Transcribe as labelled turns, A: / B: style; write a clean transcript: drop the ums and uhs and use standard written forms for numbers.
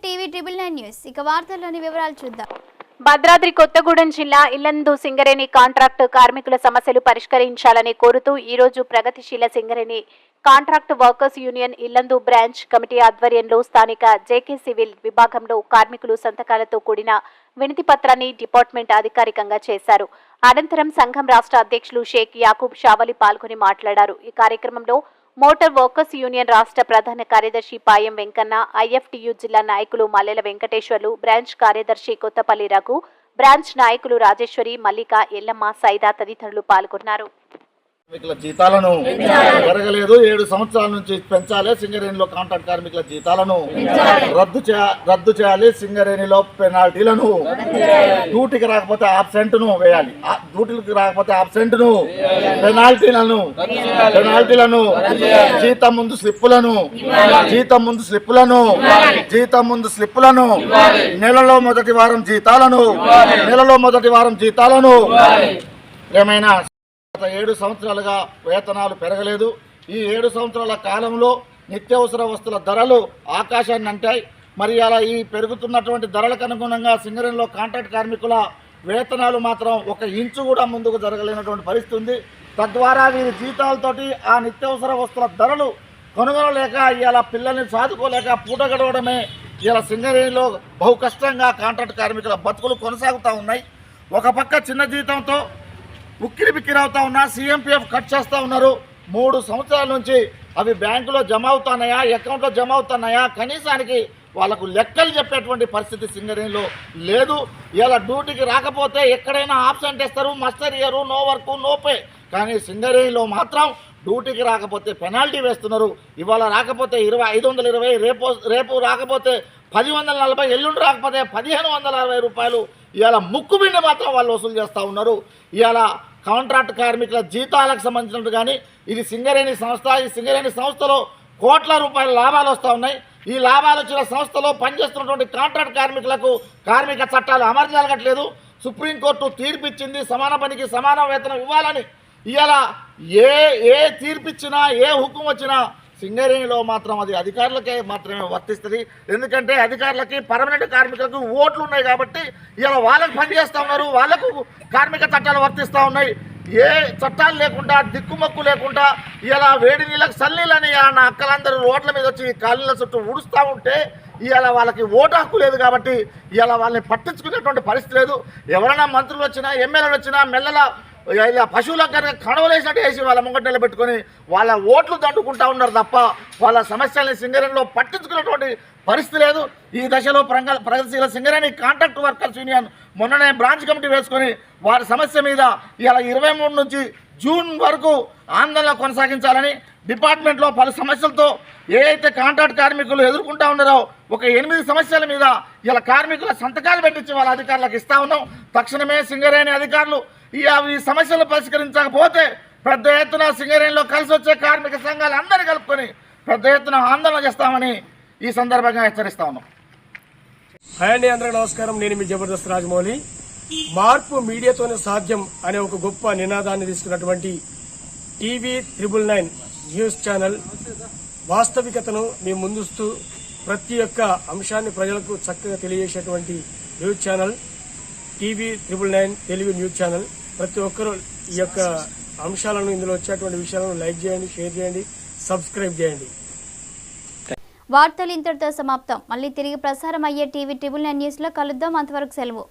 A: TV 999 news. ఇక వార్తల్లోని వివరాలు చూద్దాం.
B: భద్రాద్రి కొత్తగూడెం జిల్లా ఇల్లందు సింగరేణి కాంట్రాక్టు కార్మికుల సమస్యలు పరిష్కరించాలని కోరుతూ ఈ రోజు ప్రగతిశీల Singareni contract workers union Yellandu branch committee ఆధ్వర్యంలో స్థానిక జేకే సివిల్ విభాగంలో కార్మికులు సంతకాలతో కూడిన వినతి పత్రాన్ని డిపార్ట్మెంట్ అధికారికంగా చేశారు. అనంతరం సంఘం రాష్ట్ర అధ్యక్షులు షేక్ యాకూబ్ షావలి పాల్గొని మాట్లాడారు. ఈ కార్యక్రమంలో మోటార్ వర్కర్స్ యూనియన్ రాష్ట్ర ప్రధాన కార్యదర్శి పాయం వెంకన్న, ఐఎఫ్టియు జిల్లా నాయకులు మల్లెల వెంకటేశ్వర్లు, బ్రాంచ్ కార్యదర్శి కొత్తపల్లి రఘు, బ్రాంచ్ నాయకులు రాజేశ్వరి, మల్లిక, ఎల్లమ్మ, సైదా తదితరులు పాల్గొన్నారు.
C: కార్మికుల జీతాలను పెరగలేదు. 7 సంవత్సరాల నుంచి పెంచాలి. సింగరేణిలో కాంట్రాక్ట్ కార్మికుల జీతాలను రద్దు చేయాలి. సింగరేణిలో పెనాల్టీలను, డ్యూటీకి రాకపోతే ఆబ్సెంట్ను వేయాలి. డ్యూటీకి రాకపోతే ఆబ్సెంట్ను, పెనాల్టీలను, జీతం ముందు స్లిప్పులను, నెలలో మొదటి వారం జీతాలను ఏమైనా 7 సంవత్సరాలుగా వేతనాలు పెరగలేదు. ఈ 7 సంవత్సరాల కాలంలో నిత్యావసర వస్తువుల ధరలు ఆకాశాన్ని అంటాయి. మరి అలా ఈ పెరుగుతున్నటువంటి ధరలకు అనుగుణంగా సింగరేణిలో కాంట్రాక్ట్ కార్మికుల వేతనాలు మాత్రం 1 ఇంచు కూడా ముందుకు జరగలేనటువంటి పరిస్థితి ఉంది. తద్వారా వీరి జీతాలతోటి ఆ నిత్యావసర వస్తువుల ధరలు కొనుగోలేక ఇలా పిల్లల్ని సాదుకోలేక పూట గడవడమే ఇలా సింగరేణిలో బహు కష్టంగా కాంట్రాక్ట్ కార్మికుల బతుకులు కొనసాగుతూ ఉన్నాయి. ఒక పక్క చిన్న జీతంతో ఉక్కిరి బిక్కిరి అవుతా ఉన్నా, సీఎంపీఎఫ్ కట్ చేస్తూ ఉన్నారు. 3 సంవత్సరాల నుంచి అవి బ్యాంకులో జమ అవుతున్నాయా, అకౌంట్లో జమ అవుతున్నాయా, కనీసానికి వాళ్ళకు లెక్కలు చెప్పేటువంటి పరిస్థితి సింగరేణిలో లేదు. ఇలా డ్యూటీకి రాకపోతే ఎక్కడైనా ఆబ్సెంట్ ఇస్తారు, మస్టర్ ఇయరు, నో వర్క్, నో పే. కానీ సింగరేణిలో మాత్రం డ్యూటీకి రాకపోతే పెనాల్టీ వేస్తున్నారు. ఇవాళ రాకపోతే 520, రేపు రాకపోతే 1040, ఎల్లుండి రాకపోతే 1560 రూపాయలు ఇవాళ ముక్కుబిండి మాత్రం వాళ్ళు వసూలు చేస్తూ ఉన్నారు. ఇవాళ కాంట్రాక్ట్ కార్మికుల జీతాలకు సంబంధించినట్టు కానీ ఇది సింగరేణి సంస్థ. ఈ సింగరేణి సంస్థలో కోట్ల రూపాయల లాభాలు వస్తూ ఉన్నాయి. ఈ లాభాలు వచ్చిన సంస్థలో పనిచేస్తున్నటువంటి కాంట్రాక్ట్ కార్మికులకు కార్మిక చట్టాలు అమలు జరగట్లేదు. సుప్రీంకోర్టు తీర్పిచ్చింది సమాన పనికి సమాన వేతనం ఇవ్వాలని. ఇవాళ ఏ తీర్పిచ్చినా, ఏ హుకుం వచ్చినా సింగరేణిలో మాత్రం అది అధికారులకే మాత్రమే వర్తిస్తుంది. ఎందుకంటే అధికారులకి పర్మనెంట్ కార్మికులకు ఓట్లు ఉన్నాయి కాబట్టి ఇలా వాళ్ళకు పనిచేస్తూ ఉన్నారు, వాళ్ళకు కార్మిక చట్టాలు వర్తిస్తూ ఉన్నాయి. ఏ చట్టాలు లేకుండా, దిక్కుమక్కు లేకుండా ఇలా వేడి నీళ్ళకి సన్నీళ్ళని నా అక్కలందరూ రోడ్ల మీద వచ్చి కాలనీల చుట్టూ ఊడుస్తూ ఉంటే ఇవాళ వాళ్ళకి ఓటు హక్కు లేదు కాబట్టి ఇవాళ వాళ్ళని పట్టించుకునేటువంటి పరిస్థితి లేదు. ఎవరైనా మంత్రులు వచ్చినా, ఎమ్మెల్యేలు వచ్చినా మెల్లలా ఇలా పశువులకు కనుక కడవలేసినట్టు వేసి వాళ్ళ ముంగట నిలబెట్టుకొని వాళ్ళ ఓట్లు దండుకుంటూ ఉన్నారు తప్ప వాళ్ళ సమస్యల్ని సింగరేణిలో పట్టించుకునేటువంటి పరిస్థితి లేదు. ఈ దశలో ప్రగతిశీల సింగరేణి కాంట్రాక్ట్ వర్కర్స్ యూనియన్ మొన్ననే బ్రాంచ్ కమిటీ వేసుకొని వారి సమస్య మీద ఇలా 23 నుంచి జూన్ వరకు ఆందోళన కొనసాగించాలని డిపార్ట్మెంట్లో పలు సమస్యలతో ఏదైతే కాంట్రాక్ట్ కార్మికులు ఎదుర్కొంటూ ఉన్నారో ఒక 8 సమస్యల మీద ఇలా కార్మికుల సంతకాలు పెట్టించి వాళ్ళ అధికారులకు ఇస్తూ ఉన్నాం. తక్షణమే సింగరేణి అధికారులు ఈ సమస్యలు పరిష్కరించకపోతే పెద్ద ఎత్తున సింగరేణిలో కలిసి వచ్చే కార్మిక సంఘాలు అందరినీ కలుపుకొని పెద్ద ఎత్తున ఆందోళన చేస్తామని ఈ సందర్భంగా హెచ్చరిస్తా ఉన్నాం.
D: హాయ్ అండి, అందరికీ నమస్కారం. నేను మీ జబర్దస్త్ రాజమౌళి. మార్పు మీడియాతోనే సాధ్యం అనే ఒక గొప్ప నినాదాన్ని తీసుకున్నటువంటి టీవీ 999 న్యూస్ ఛానల్ వాస్తవికతను మీ ముందుస్తూ ప్రతి ఒక్క అంశాన్ని ప్రజలకు చక్కగా తెలియజేసేటువంటి news channel TV 999 Telugu news channel. ప్రతి ఒక్కరూ ఈ యొక్క అంశాలను, ఇందులో వచ్చేటువంటి విషయాలను లైక్ చేయండి, షేర్ చేయండి, సబ్స్క్రైబ్ చేయండి.
A: వార్తలు ఇంతటితో సమాప్తం. మళ్ళీ తిరిగి ప్రసారం అయ్యే టీవీ 999 న్యూస్లో కలుద్దాం. అంతవరకు సెలవు.